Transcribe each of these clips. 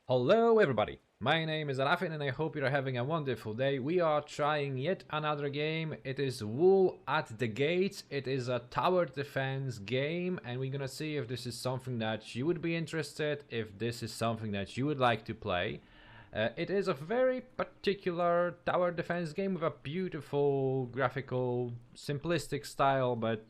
Hello everybody, my name is Arafin and I hope you're having a wonderful day. We are trying yet another game. It is Wool at the Gates. It is a tower defense game and we're gonna see if this is something that you would be interested, if this is something that you would like to play. It is a very particular tower defense game with a beautiful graphical, simplistic style, but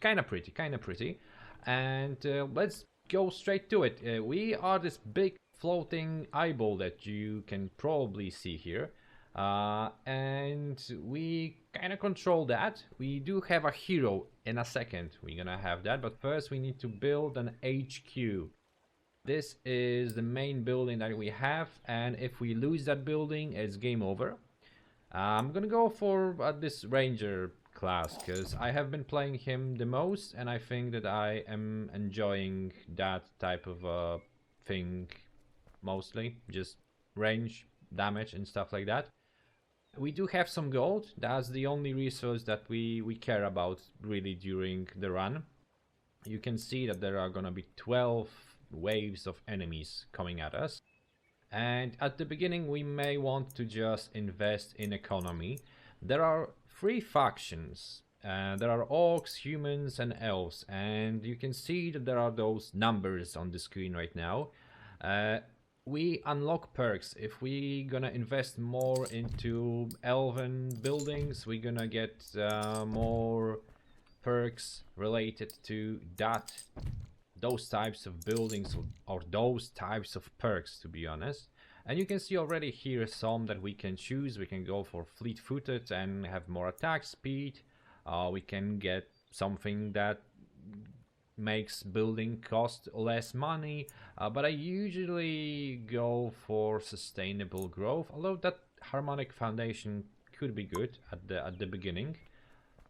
kinda pretty. And let's go straight to it. We are this big floating eyeball that you can probably see here, and we kind of control that. We do have a hero in a second, we're gonna have that, but first we need to build an HQ. This is the main building that we have, and if we lose that building, it's game over. I'm gonna go for this ranger class because I have been playing him the most and I think that I am enjoying that type of thing mostly, just range, damage and stuff like that. We do have some gold. That's the only resource that we care about really during the run. You can see that there are gonna be 12 waves of enemies coming at us. And at the beginning we may want to just invest in economy. There are three factions. There are orcs, humans and elves, and you can see that there are those numbers on the screen right now. We unlock perks. If we gonna invest more into elven buildings, we're gonna get more perks related to those types of buildings or those types of perks, to be honest. And you can see already here some that we can choose. We can go for fleet-footed and have more attack speed. We can get something that makes building cost less money, but I usually go for sustainable growth, although that harmonic foundation could be good at the beginning.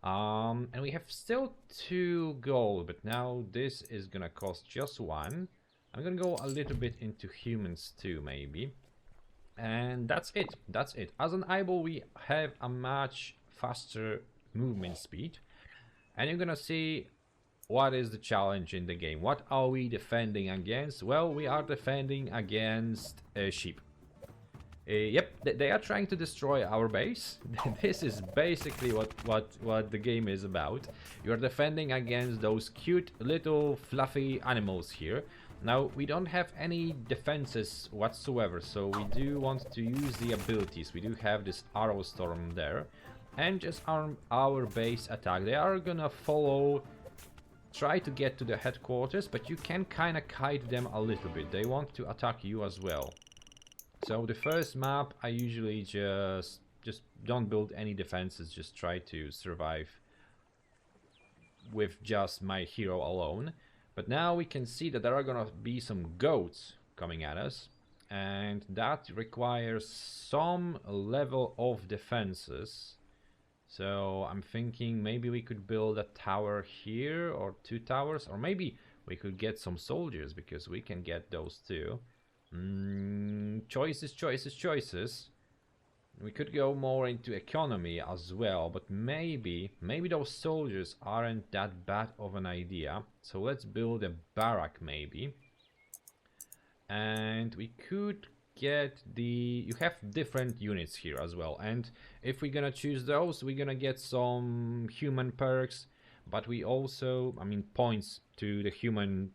And we have still 2 gold, but now this is gonna cost just 1. I'm gonna go a little bit into humans too, maybe. And that's it. As an eyeball, we have a much faster movement speed. And you're gonna see what is the challenge in the game. What are we defending against? Well, we are defending against sheep. Yep, they are trying to destroy our base. This is basically what the game is about. You're defending against those cute little fluffy animals here. Now, we don't have any defenses whatsoever, so we do want to use the abilities. We do have this arrow storm there. And just arm our base attack. They are gonna follow, try to get to the headquarters, but you can kind of kite them a little bit. They want to attack you as well. So the first map, I usually just don't build any defenses, just try to survive with just my hero alone. But now we can see that there are gonna be some goats coming at us, and that requires some level of defenses. So I'm thinking maybe we could build a tower here, or 2 towers, or maybe we could get some soldiers, because we can get those too. Choices. We could go more into economy as well, but maybe those soldiers aren't that bad of an idea. So let's build a barrack maybe. And we could get you have different units here as well, and if we're gonna choose those, we're gonna get some human perks, but we also, I mean, points to the human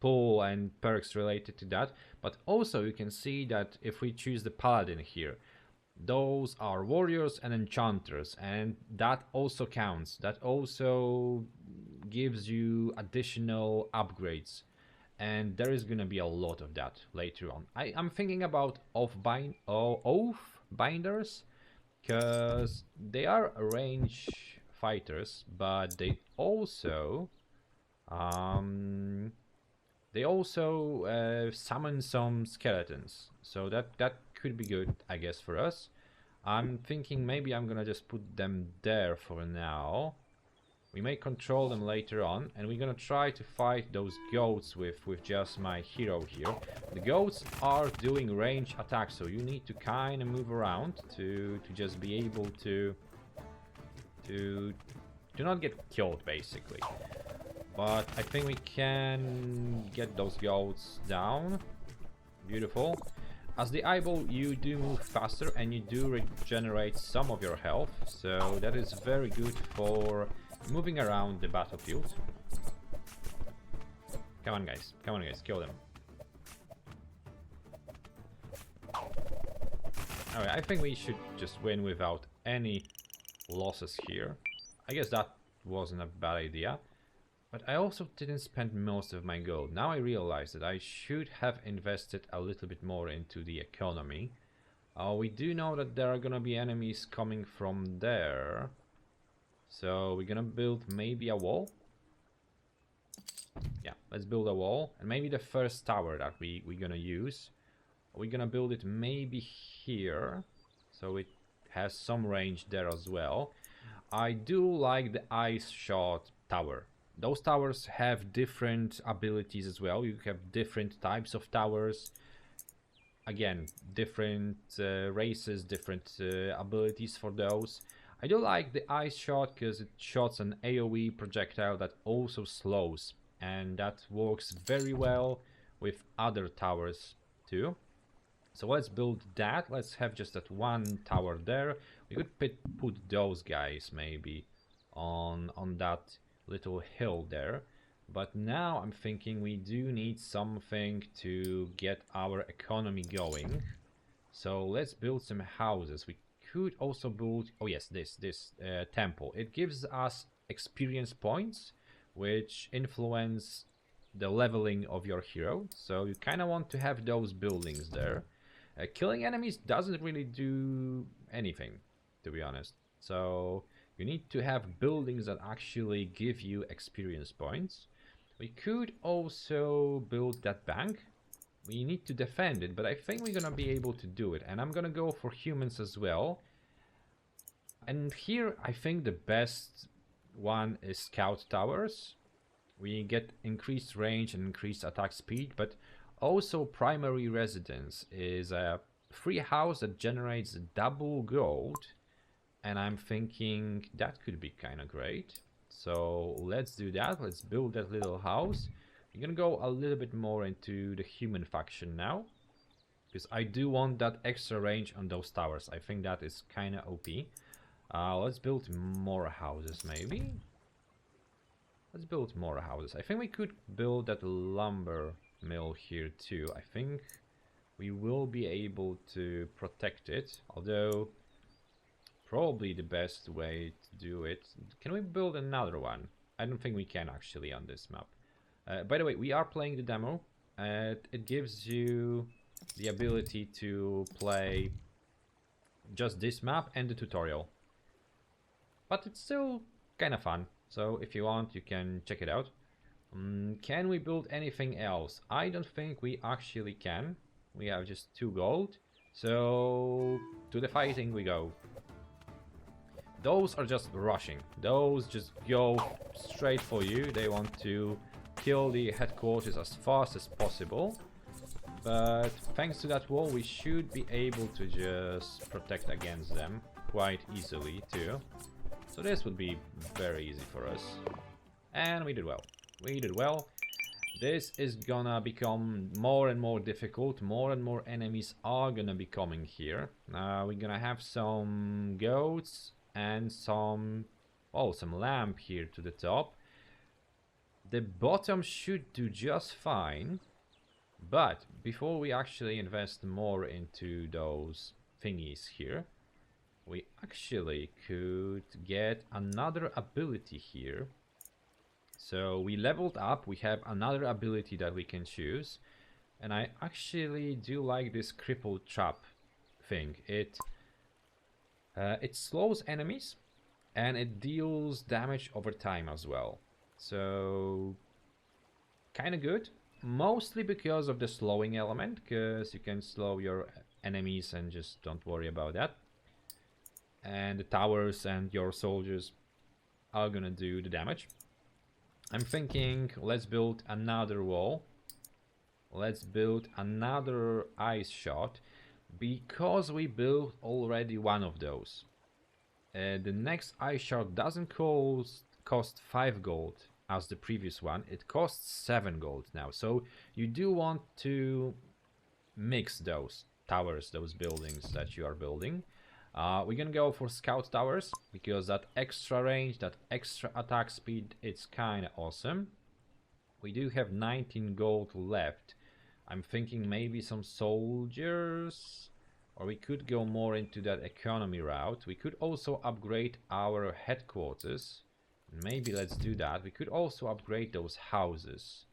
pool and perks related to that. But also you can see that if we choose the paladin here, those are warriors and enchanters, and that also counts. That also gives you additional upgrades. And there is gonna be a lot of that later on. I'm thinking about oath binders, because they are range fighters, but they also summon some skeletons. So that could be good, I guess, for us. I'm thinking maybe I'm gonna just put them there for now. We may control them later on, and we're gonna try to fight those goats with just my hero here. The goats are doing range attacks, so you need to kind of move around to just be able to not get killed, basically. But I think we can get those goats down. Beautiful. As the eyeball, you do move faster and you do regenerate some of your health, so that is very good for moving around the battlefield. Come on guys, kill them. Alright, I think we should just win without any losses here. I guess that wasn't a bad idea. But I also didn't spend most of my gold. Now I realize that I should have invested a little bit more into the economy. We do know that there are gonna be enemies coming from there. So we're gonna build maybe a wall. Yeah, let's build a wall. And maybe the first tower that we're gonna use. We're gonna build it maybe here. So it has some range there as well. I do like the ice shot tower. Those towers have different abilities as well. You have different types of towers. Again, different races, different abilities for those. I do like the ice shot because it shots an AoE projectile that also slows. And that works very well with other towers too. So let's build that. Let's have just that one tower there. We could put those guys maybe on that little hill there, but now I'm thinking we do need something to get our economy going. So let's build some houses. We could also build, oh yes, this temple. It gives us experience points which influence the leveling of your hero, so you kind of want to have those buildings there. Killing enemies doesn't really do anything, to be honest, so you need to have buildings that actually give you experience points. We could also build that bank. We need to defend it, but I think we're gonna be able to do it. And I'm gonna go for humans as well. And here I think the best one is scout towers. We get increased range and increased attack speed, but also primary residence is a free house that generates double gold. And I'm thinking that could be kind of great. So let's do that. Let's build that little house. We're gonna go a little bit more into the human faction now, because I do want that extra range on those towers. I think that is kind of OP. Let's build more houses maybe. Let's build more houses. I think we could build that lumber mill here too. I think we will be able to protect it, although probably the best way to do it. Can we build another one? I don't think we can actually on this map. By the way, we are playing the demo. It gives you the ability to play just this map and the tutorial. But it's still kind of fun. So if you want, you can check it out. Can we build anything else? I don't think we actually can. We have just 2 gold. So to the fighting we go. Those are just rushing. Those just go straight for you. They want to kill the headquarters as fast as possible. But thanks to that wall, we should be able to just protect against them quite easily too. So this would be very easy for us. And we did well. We did well. This is gonna become more and more difficult. More and more enemies are gonna be coming here. We're gonna have some goats and some lamb here to the top. The bottom should do just fine. But before we actually invest more into those thingies here, we actually could get another ability here. So we leveled up, we have another ability that we can choose. And I actually do like this crippled trap thing. It slows enemies and it deals damage over time as well. So kind of good. Mostly because of the slowing element, because you can slow your enemies and just don't worry about that. And the towers and your soldiers are gonna do the damage. I'm thinking, let's build another wall. Let's build another ice shot, because we built already one of those. The next ice shot doesn't cost 5 gold as the previous one. It costs 7 gold now. So you do want to mix those towers, those buildings that you are building. We're gonna go for scout towers because that extra range, that extra attack speed, it's kind of awesome. We do have 19 gold left. I'm thinking maybe some soldiers, or we could go more into that economy route. We could also upgrade our headquarters. Maybe let's do that. We could also upgrade those houses.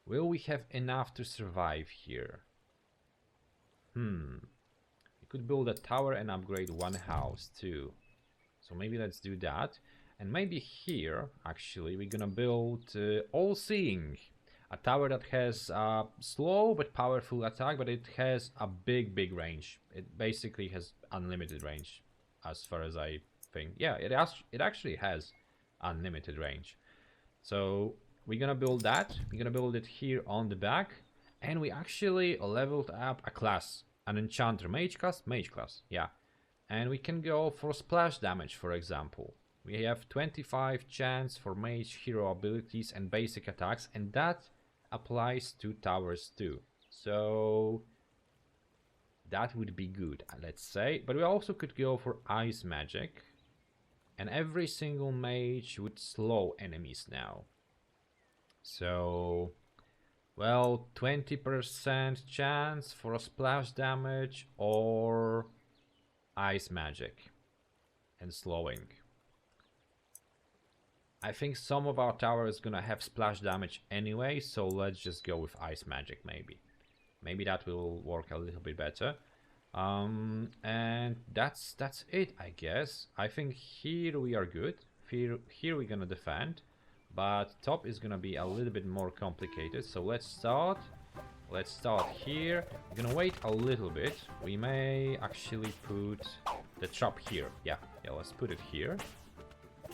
Will we have enough to survive here? We could build a tower and upgrade one house too. So maybe let's do that. And maybe here, actually, we're gonna build all-seeing. A tower that has a slow but powerful attack, but it has a big range. It basically has unlimited range, as far as I think. Yeah, it actually has unlimited range. So we're gonna build that. We're gonna build it here on the back. And we actually leveled up a class. An enchanter. Mage class, yeah. And we can go for splash damage, for example. We have 25 chance for mage hero abilities and basic attacks, and that applies to towers too. So that would be good, let's say. But we also could go for ice magic, and every single mage would slow enemies now. So, well, 20% chance for a splash damage or ice magic and slowing. I think some of our tower is gonna have splash damage anyway, so let's just go with ice magic maybe. Maybe that will work a little bit better. And that's it, I guess. I think here we are good. Here we're gonna defend, but top is gonna be a little bit more complicated. So let's start. Let's start here. We're gonna wait a little bit. We may actually put the trap here. Yeah, let's put it here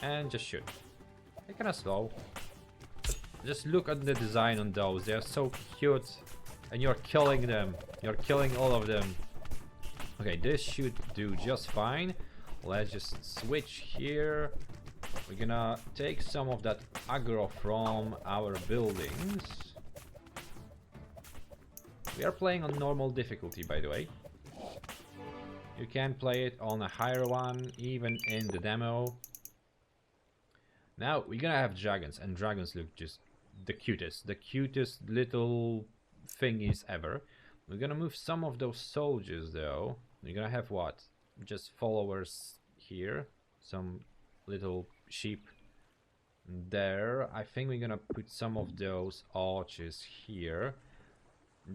and just shoot. They're kind of slow. Just look at the design on those. They're so cute. And you're killing them. You're killing all of them. Okay, this should do just fine. Let's just switch here. We're gonna take some of that aggro from our buildings. We are playing on normal difficulty, by the way. You can play it on a higher one, even in the demo. Now we're gonna have dragons, and dragons look just the cutest little thingies ever. We're gonna move some of those soldiers though. We're gonna have what? Just followers here, some little sheep there. I think we're gonna put some of those archers here.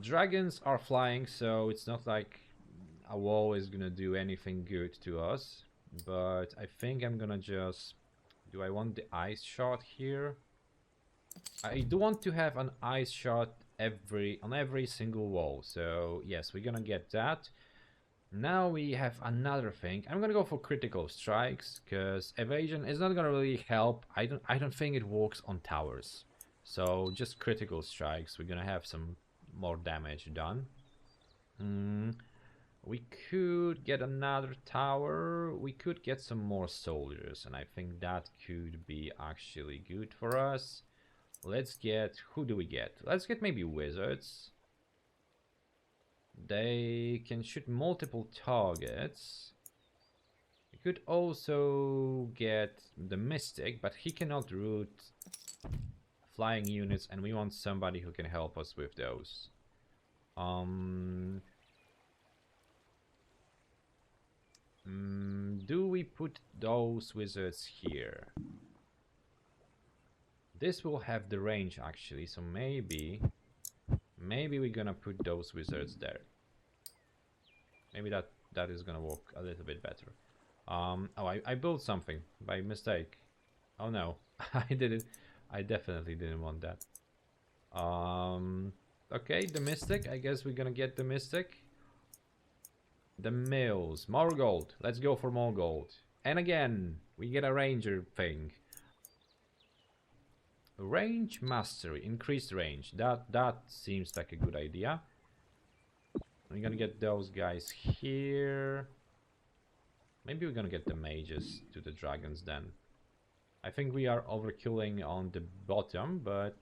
Dragons are flying, so it's not like a wall is gonna do anything good to us. But I think I'm gonna just... Do I want the ice shot here? I do want to have an ice shot on every single wall. So yes, we're gonna get that. Now we have another thing. I'm gonna go for critical strikes because evasion is not gonna really help. I don't think it works on towers. So just critical strikes. We're gonna have some more damage done. We could get another tower. We could get some more soldiers, and I think that could be actually good for us. Let's get... Who do we get? Let's get maybe wizards. They can shoot multiple targets. We could also get the mystic, but he cannot root flying units, and we want somebody who can help us with those. Do we put those wizards here? This will have the range actually, so maybe we're gonna put those wizards there. Maybe that is gonna work a little bit better. Oh, I built something by mistake. Oh no, I did it. I definitely didn't want that. Okay, the mystic. I guess we're gonna get the mystic. The mills. More gold. Let's go for more gold. And again, we get a ranger thing. Range mastery. Increased range. That seems like a good idea. We're gonna get those guys here. Maybe we're gonna get the mages to the dragons then. I think we are overkilling on the bottom, but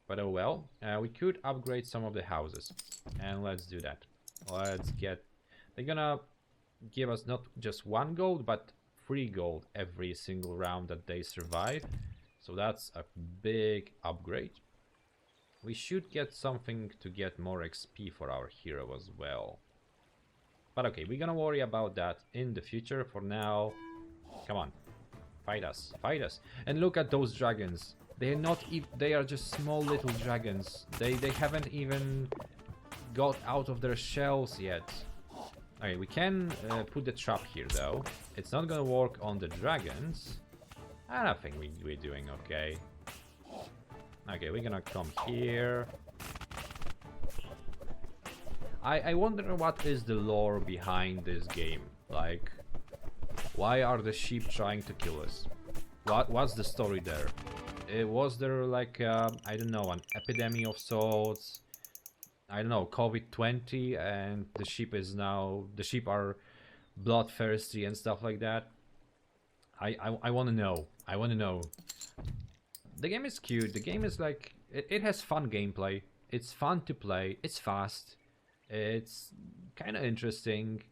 But oh well. We could upgrade some of the houses. And let's do that. Let's get... They're gonna give us not just 1 gold, but 3 gold every single round that they survive. So that's a big upgrade. We should get something to get more XP for our hero as well. But okay, we're gonna worry about that in the future. For now, come on. Fight us, fight us. And look at those dragons. They're not they are just small little dragons. They haven't even got out of their shells yet. Okay, we can put the trap here though. It's not gonna work on the dragons. I think we're doing okay. Okay, we're gonna come here. I wonder what is the lore behind this game. Like, why are the sheep trying to kill us? What's the story there? Was there like, I don't know, an epidemic of sorts? I don't know, COVID-20, and the sheep are bloodthirsty and stuff like that. I want to know. I want to know. The game is cute. The game is like, it has fun gameplay. It's fun to play. It's fast. It's kind of interesting.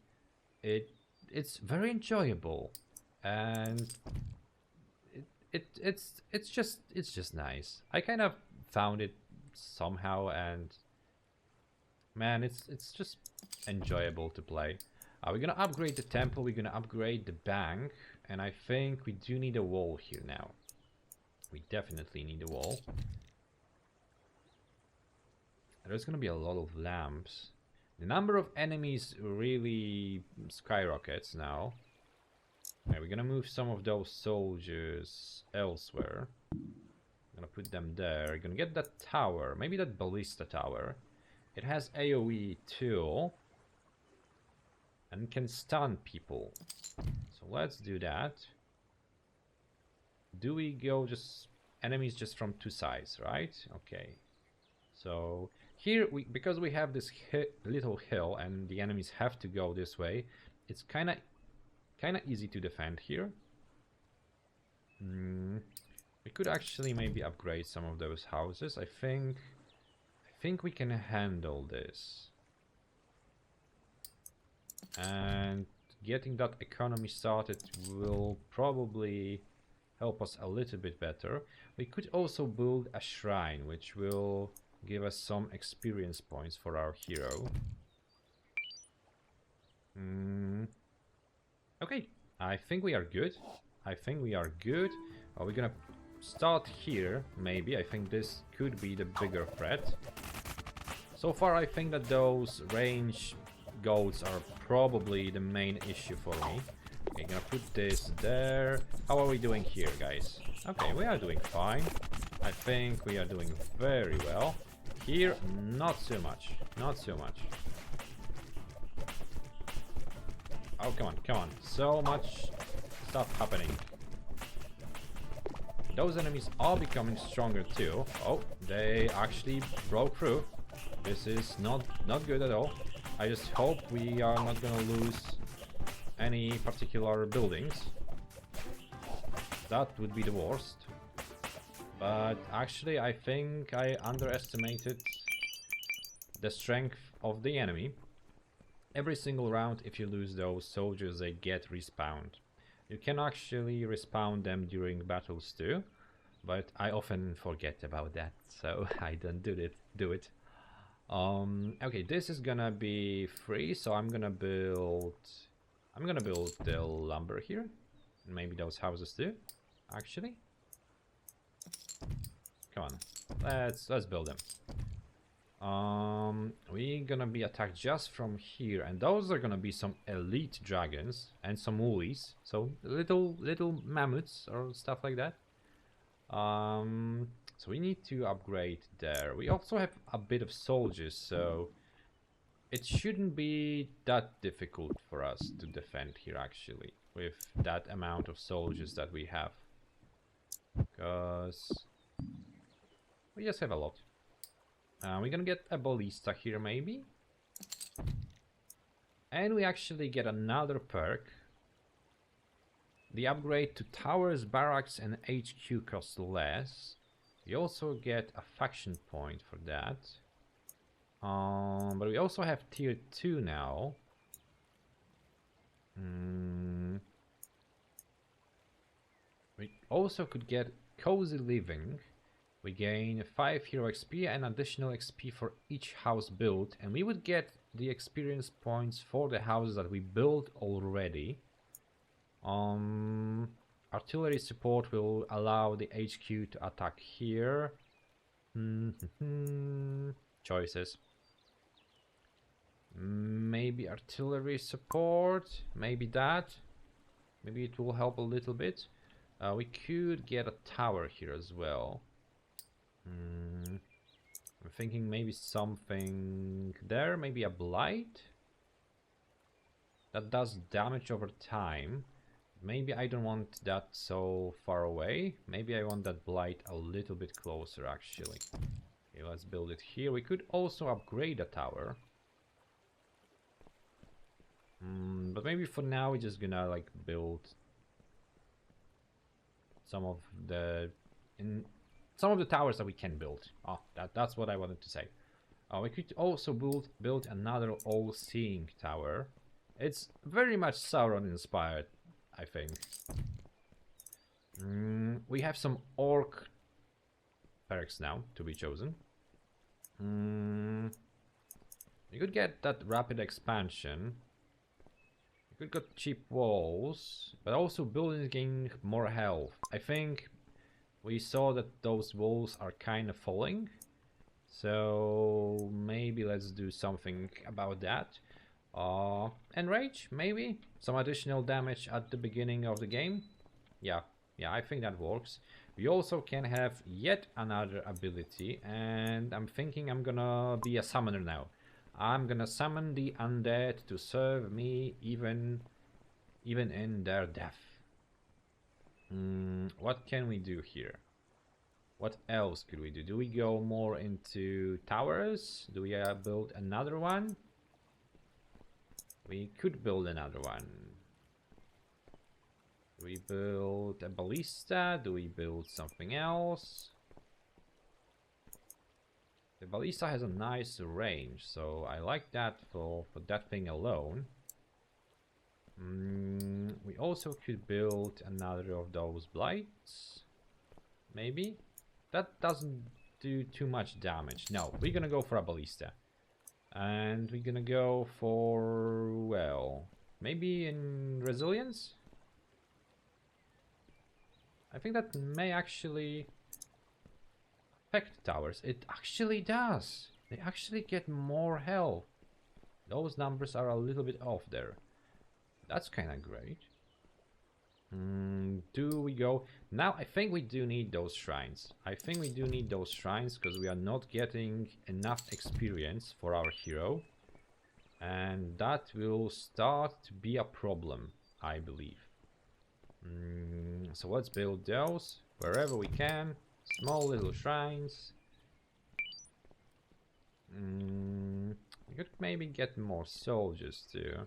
It's very enjoyable, and it's just nice. I kind of found it somehow, and man, it's just enjoyable to play. We're gonna upgrade the temple. We're gonna upgrade the bank, and I think we do need a wall here now. We definitely need a wall. There's gonna be a lot of lamps. The number of enemies really skyrockets now. Okay, we're gonna move some of those soldiers elsewhere. I'm gonna put them there. We're gonna get that tower, maybe that ballista tower. It has AoE too, and can stun people. So let's do that. Do we go just enemies just from 2 sides, right? Okay. So here, because we have this little hill and the enemies have to go this way, it's kind of easy to defend here. We could actually maybe upgrade some of those houses. I think we can handle this. And getting that economy started will probably help us a little bit better. We could also build a shrine, which will give us some experience points for our hero. Okay, I think we are good. I think we are good. We're gonna start here, maybe. I think this could be the bigger threat. So far, I think that those range goats are probably the main issue for me. Okay, gonna put this there. How are we doing here, guys? Okay, we are doing fine. I think we are doing very well. Here, not so much. Not so much. Oh, come on, come on. So much stuff happening. Those enemies are becoming stronger too. Oh, they actually broke through. This is not good at all. I just hope we are not gonna lose any particular buildings. That would be the worst. But actually, I think I underestimated the strength of the enemy. Every single round, if you lose those soldiers, they get respawned. You can actually respawn them during battles too, but I often forget about that, so I don't do it. Okay, this is gonna be free, so I'm gonna build the lumber here. Maybe those houses too, actually. Come on, let's build them. We're gonna be attacked just from here, and those are gonna be some elite dragons and some woolies, so little mammoths or stuff like that. So we need to upgrade there. We also have a bit of soldiers, so it shouldn't be that difficult for us to defend here actually, with that amount of soldiers that we have, because we just have a lot. We're gonna get a ballista here maybe, and we actually get another perk. The upgrade to towers, barracks and HQ costs less. We also get a faction point for that. But we also have tier 2 now. We also could get cozy living. We gain 5 hero XP and additional XP for each house built, and we would get the experience points for the houses that we built already. Artillery support will allow the HQ to attack here. Choices. Maybe artillery support, maybe that. Maybe it will help a little bit. We could get a tower here as well. I'm thinking maybe something there, maybe a blight that does damage over time. Maybe I don't want that so far away. Maybe I want that blight a little bit closer actually. Okay, let's build it here. We could also upgrade a tower. But maybe for now we're just gonna like build some of the towers that we can build. Oh, that's what I wanted to say. We could also build another all-seeing tower. It's very much Sauron inspired, I think. We have some orc perks now to be chosen. We could get that rapid expansion. We could get cheap walls, but also buildings gain more health. I think we saw that those walls are kind of falling, so maybe let's do something about that. Enrage, maybe some additional damage at the beginning of the game. Yeah, I think that works. We also can have yet another ability, and I'm thinking I'm gonna be a summoner now. I'm gonna summon the undead to serve me even in their death. What can we do here? What else could we do? Do we go more into towers? Do we build another one? We could build another one. Do we build a ballista? Do we build something else? The ballista has a nice range, so I like that for that thing alone. We also could build another of those blights. Maybe? That doesn't do too much damage. No, we're gonna go for a ballista. And we're gonna go for, well, maybe in resilience? I think that may actually affect towers. It actually does. They actually get more health. Those numbers are a little bit off there. That's kind of great. Do we go? Now I think we do need those shrines. I think we do need those shrines because we are not getting enough experience for our hero. And that will start to be a problem, I believe. So let's build those wherever we can. Small little shrines. We could maybe get more soldiers too.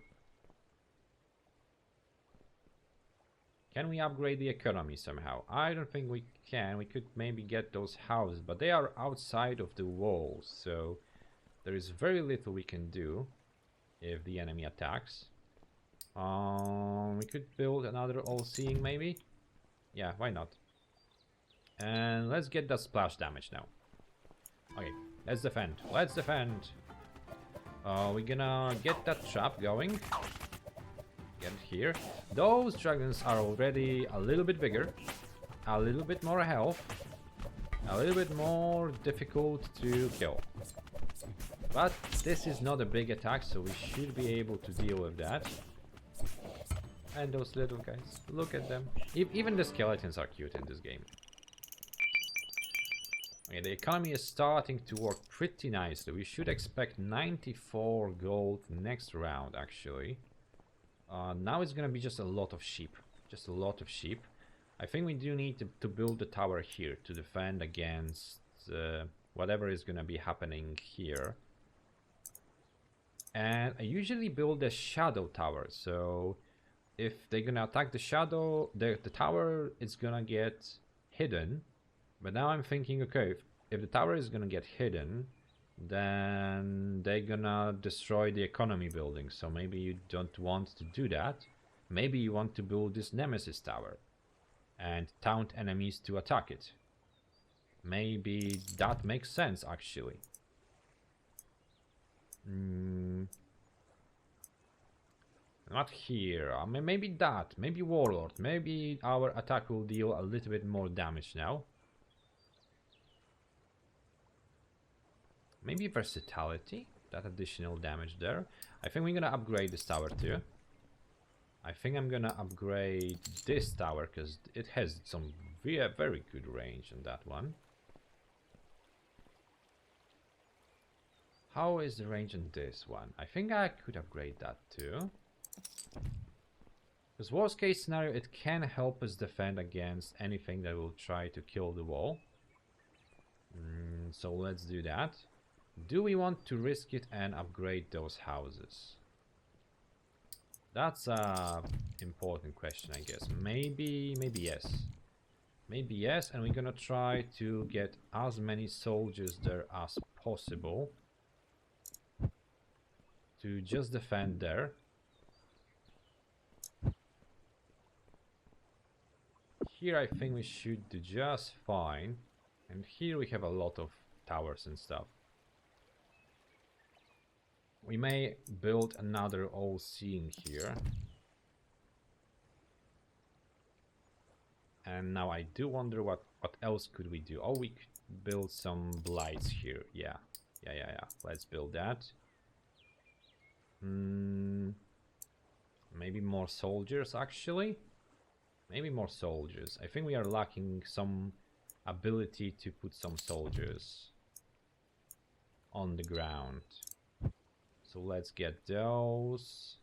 Can we upgrade the economy somehow? I don't think we can. We could maybe get those houses, but they are outside of the walls, so there is very little we can do if the enemy attacks. We could build another all-seeing maybe. Yeah, why not? And let's get that splash damage now. Okay, let's defend. Let's defend. We're gonna get that trap going. Get here. Those dragons are already a little bit bigger, a little bit more health, a little bit more difficult to kill. But this is not a big attack, so we should be able to deal with that. And those little guys, look at them. Even the skeletons are cute in this game. Okay, the economy is starting to work pretty nicely. We should expect 94 gold next round, actually. Now it's gonna be just a lot of sheep. Just a lot of sheep. I think we do need to build the tower here to defend against whatever is gonna be happening here. And I usually build a shadow tower, so if they're gonna attack the shadow, the tower is gonna get hidden But now I'm thinking, okay, if the tower is gonna get hidden, then they're gonna destroy the economy building. So maybe you don't want to do that. Maybe you want to build this Nemesis tower and taunt enemies to attack it. Maybe that makes sense, actually. Not here. Maybe that. Maybe Warlord. Maybe our attack will deal a little bit more damage now. Maybe versatility. That additional damage there. I think we're gonna upgrade this tower too. I think I'm gonna upgrade this tower because it has some very good range on that one. How is the range on this one? I think I could upgrade that too. Because worst case scenario, it can help us defend against anything that will try to kill the wall. So let's do that. Do we want to risk it and upgrade those houses? That's a important question, I guess. Maybe yes. Maybe yes, and we're gonna try to get as many soldiers there as possible to just defend there. Here I think we should do just fine. And here we have a lot of towers and stuff. We may build another OC in here. And now I do wonder what else could we do. Oh, we could build some blights here. Yeah. Let's build that. Maybe more soldiers, actually. Maybe more soldiers. I think we are lacking some ability to put some soldiers on the ground. So let's get those.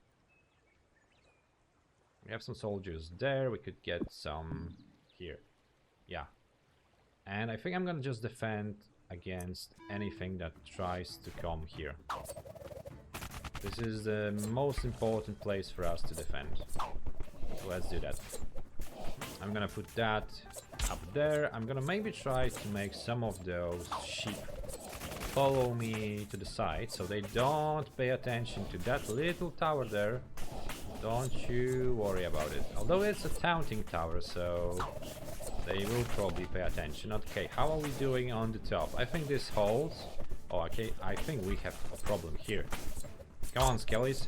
We have some soldiers there. We could get some here. Yeah. And I think I'm gonna just defend against anything that tries to come here. This is the most important place for us to defend. So let's do that. I'm gonna put that up there. I'm gonna maybe try to make some of those sheep follow me to the side so they don't pay attention to that little tower there. Don't you worry about it. Although it's a taunting tower, so they will probably pay attention. Okay, how are we doing on the top? I think this holds. Oh, okay, I think we have a problem here. Come on, skellies.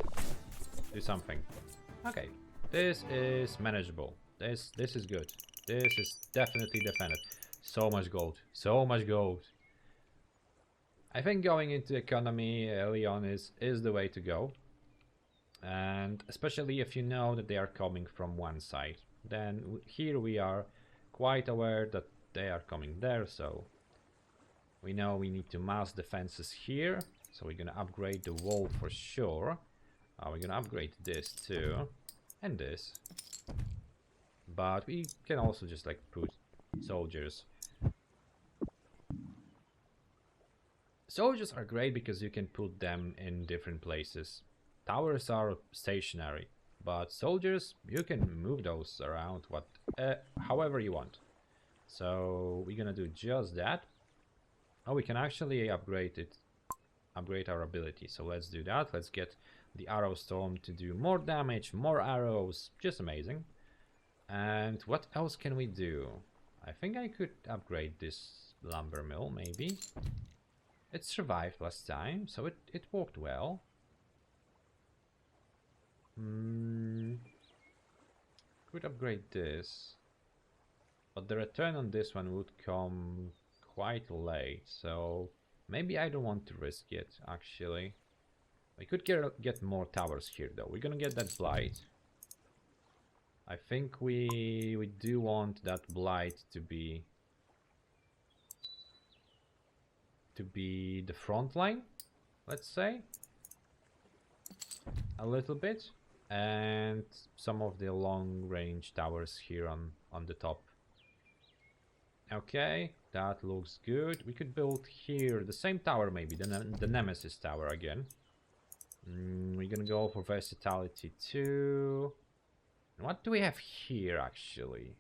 Do something. Okay, this is manageable. This is good. This is definitely defended. So much gold. So much gold. I think going into economy early on is the way to go. And especially if you know that they are coming from one side. Then here we are quite aware that they are coming there, so we know we need to mass defenses here. So we're gonna upgrade the wall for sure. We're gonna upgrade this too. And this. But we can also just like put soldiers. Soldiers are great because you can put them in different places. Towers are stationary, but soldiers, you can move those around however you want. So we're gonna do just that. Oh, we can actually upgrade our ability. So let's do that. Let's get the arrow storm to do more damage, more arrows, just amazing. And what else can we do? I think I could upgrade this lumber mill, maybe. It survived last time, so it worked well. Could upgrade this. But the return on this one would come quite late, so maybe I don't want to risk it, actually. We could get more towers here, though. We're gonna get that blight. I think we do want that blight to be the front line, let's say. A little bit. And some of the long range towers here on the top. Okay, that looks good. We could build here the same tower, maybe the Nemesis tower again. We're gonna go for versatility too. And what do we have here, actually?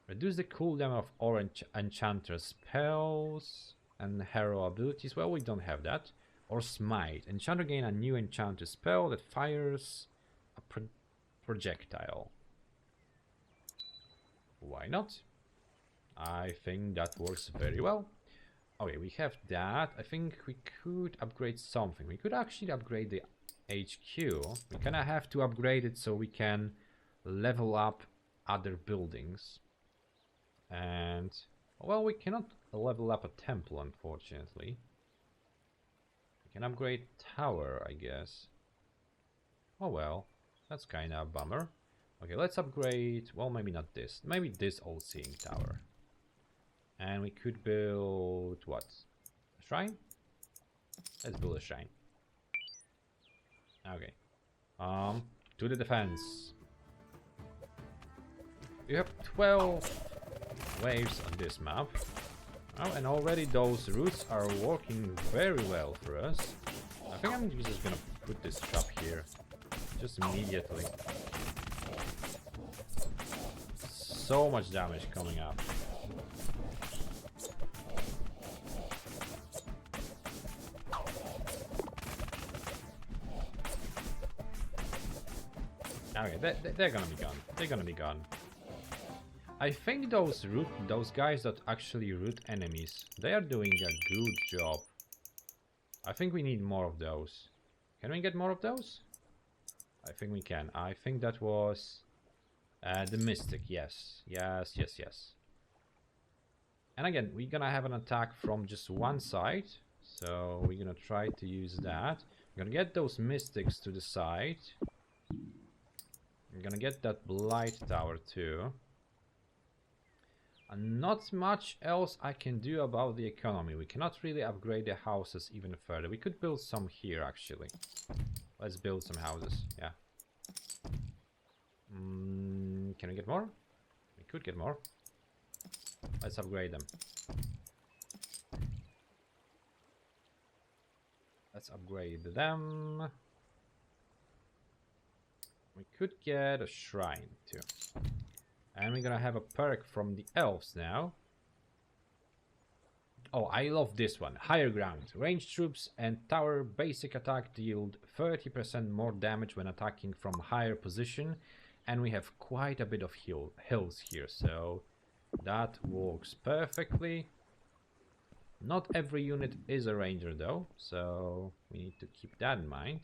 Reduce the cooldown of orange enchanter spells and hero abilities. Well, we don't have that. Or smite. Enchanter gain a new enchanter spell that fires a projectile. Why not? I think that works very well. Okay, we have that. I think we could upgrade something. We could actually upgrade the HQ. We kind of have to upgrade it so we can level up other buildings. And, well, we cannot level up a temple, unfortunately. We can upgrade tower, I guess. Oh well, that's kind of a bummer. Okay, let's upgrade, well, maybe not this. Maybe this all-seeing tower. And we could build, what? A shrine? Let's build a shrine. Okay. To the defense. We have 12 waves on this map. Oh, and already those routes are working very well for us. I think I'm just gonna put this trap here. Just immediately. So much damage coming up. Okay, they're gonna be gone. They're gonna be gone. I think those guys that actually root enemies, they are doing a good job. I think we need more of those. Can we get more of those? I think we can. I think that was the Mystic. Yes. Yes. And again, we're gonna have an attack from just one side. So we're gonna try to use that. We're gonna get those Mystics to the side. I'm gonna get that Blight Tower too. And not much else I can do about the economy. We cannot really upgrade the houses even further. We could build some here actually. Let's build some houses, yeah. Can we get more? We could get more. Let's upgrade them. Let's upgrade them. We could get a shrine too. And we're gonna have a perk from the elves now. Oh, I love this one. Higher ground. Ranged troops and tower basic attack deal 30% more damage when attacking from higher position. And we have quite a bit of hills here, so that works perfectly. Not every unit is a ranger though, so we need to keep that in mind.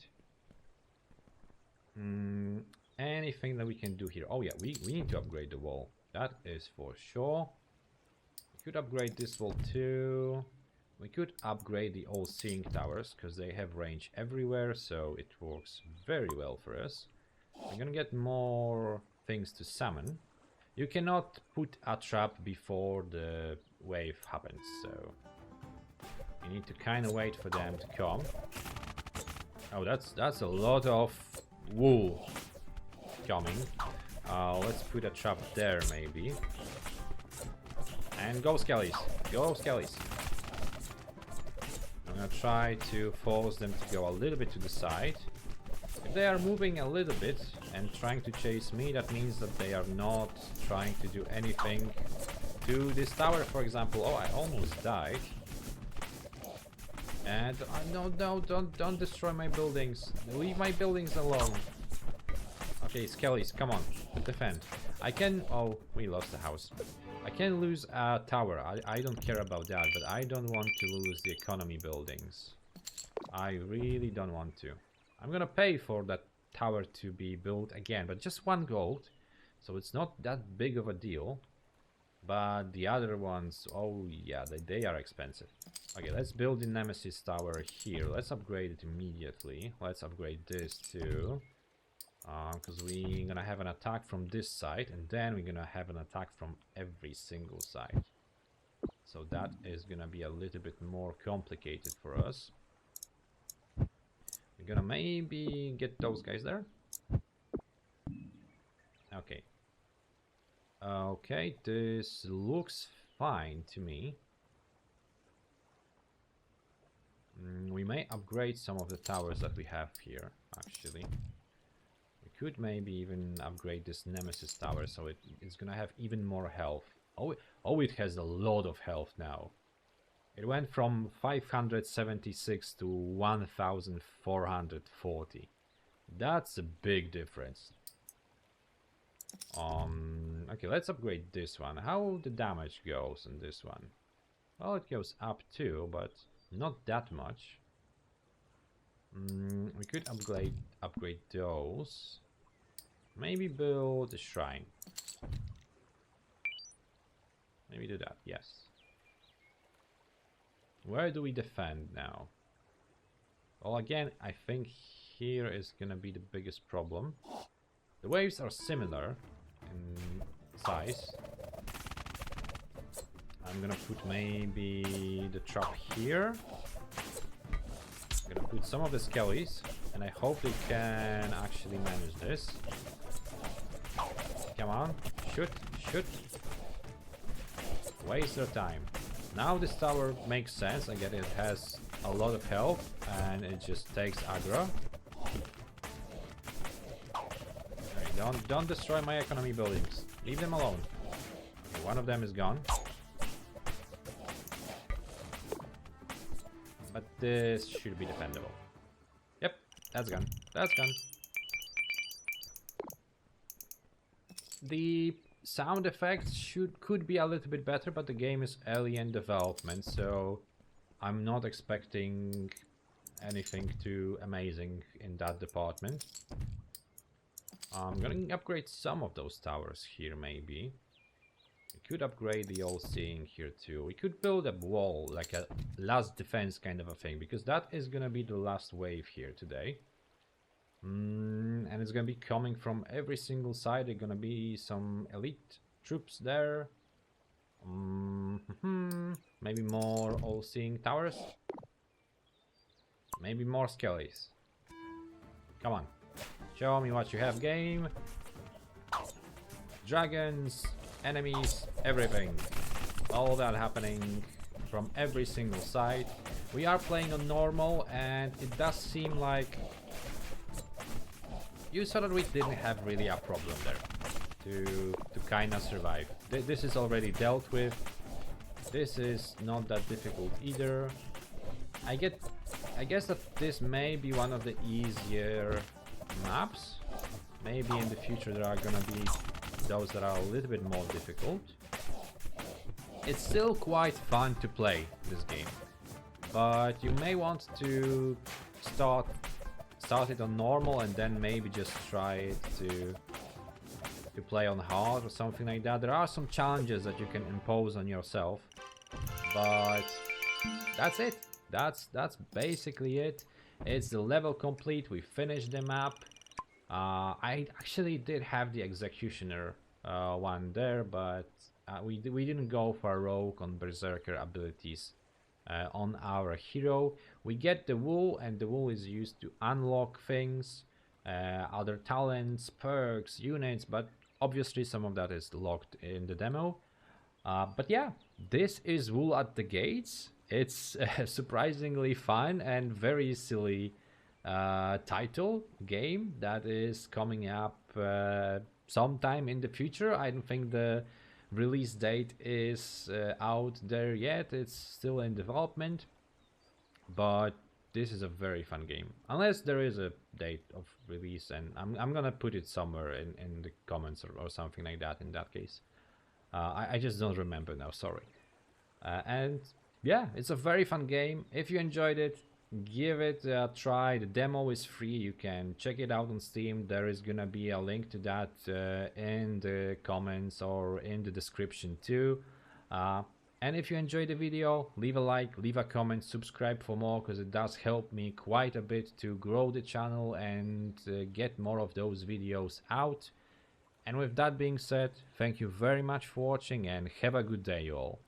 Anything that we can do here? Oh yeah, we need to upgrade the wall. That is for sure. We could upgrade this wall too. We could upgrade the all-seeing towers because they have range everywhere, so it works very well for us. We're gonna get more things to summon. You cannot put a trap before the wave happens, so you need to kind of wait for them to come. Oh, that's a lot of wool coming. Let's put a trap there maybe. And go skellies. Go skellies. I'm gonna try to force them to go a little bit to the side. If they are moving a little bit and trying to chase me, that means that they are not trying to do anything to this tower, for example. Oh, I almost died. And no, don't destroy my buildings. Leave my buildings alone. Okay, skellies, come on, defend. I can... Oh, we lost the house. I can lose a tower. I don't care about that, but I don't want to lose the economy buildings. I really don't want to. I'm gonna pay for that tower to be built again, but just 1 gold. So it's not that big of a deal. But the other ones, oh yeah, they are expensive. Okay, let's build the Nemesis tower here. Let's upgrade it immediately. Let's upgrade this too. Because we're gonna have an attack from this side, and then we're gonna have an attack from every single side. So that is gonna be a little bit more complicated for us. We're gonna maybe get those guys there. Okay. Okay, this looks fine to me. We may upgrade some of the towers that we have here, actually. We could maybe even upgrade this Nemesis tower so it's gonna have even more health. Oh, it has a lot of health now. It went from 576 to 1440. That's a big difference. Okay, let's upgrade this one. How the damage goes in this one? Well, it goes up too, but not that much. We could upgrade those. Maybe build a shrine. Maybe do that, yes. Where do we defend now? Well, again, I think here is gonna be the biggest problem. The waves are similar in size. I'm gonna put maybe the trap here. I'm gonna put some of the skellies, and I hope they can actually manage this. Come on, shoot, shoot. Waste their time. Now this tower makes sense. Again, it has a lot of health, and it just takes aggro. Don't destroy my economy buildings. Leave them alone. Okay, one of them is gone. But this should be defendable. Yep, that's gone. That's gone. The sound effects could be a little bit better, but the game is early in development, so I'm not expecting anything too amazing in that department. I'm gonna upgrade some of those towers here, maybe. We could upgrade the all-seeing here too. We could build a wall, like a last defense kind of a thing, because that is gonna be the last wave here today. And it's gonna be coming from every single side. There are gonna be some elite troops there. Maybe more all-seeing towers. Maybe more skellies. Come on. Show me what you have, game. Dragons, enemies, everything. All that happening from every single side. We are playing on normal, and it does seem like you saw that we didn't have really a problem there to kind of survive. This is already dealt with. This is not that difficult either. I guess that this may be one of the easier maps. Maybe in the future there are gonna be those that are a little bit more difficult. It's still quite fun to play this game, but you may want to start it on normal and then maybe just try it to play on hard or something like that. There are some challenges that you can impose on yourself, but that's it. That's basically it. It's the level complete. We finished the map. I actually did have the executioner one there, but we didn't go for rogue on berserker abilities on our hero. We get the wool, and the wool is used to unlock things, other talents, perks, units, but obviously some of that is locked in the demo. But yeah, this is Wool at the Gates. It's surprisingly fun and very silly title game that is coming up sometime in the future. I don't think the release date is out there yet. It's still in development, but this is a very fun game, unless there is a date of release, and I'm gonna put it somewhere in the comments or something like that in that case. I just don't remember now, sorry. And yeah, it's a very fun game. If you enjoyed it, give it a try. The demo is free. You can check it out on Steam. There is gonna be a link to that in the comments or in the description too. And if you enjoyed the video, leave a like, leave a comment, subscribe for more, because it does help me quite a bit to grow the channel and get more of those videos out. And with that being said, thank you very much for watching and have a good day, you all.